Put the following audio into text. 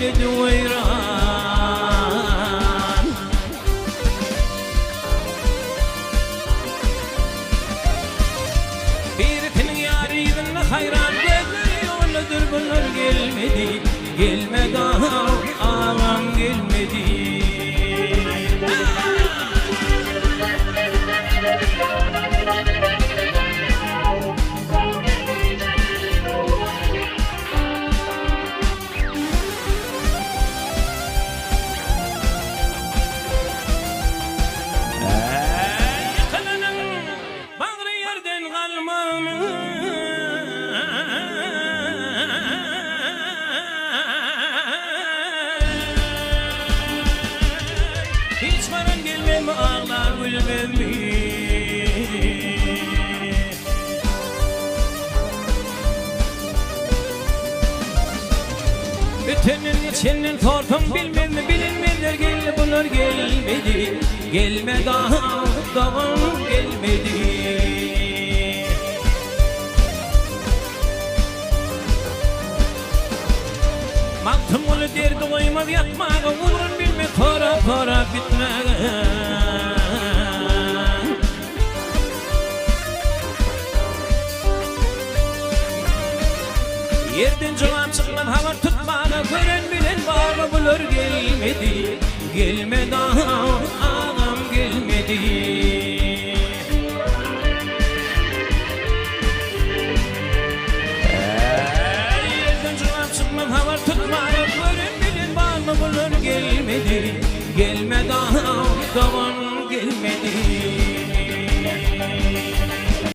eyledi veyran. Biritinin yarıyla hayran gözleri yolludur bunlar gelmedi. Gelmedi ağam gelmedi. Hiç varan gelmem ağlar gülmem mi? Ötenin içinin korkum bilmem mi? Bilinmediler geldi bunlar gelmedi. Gelme dağım gelmedi. Baktım onu derdi koymaz yatmağa, vurun bilme para bitmez. Yerden cevap çıkmam hava tutmağa, gören bilen bağlı bulur gelmedi. Gelmedi ağam gelmedi.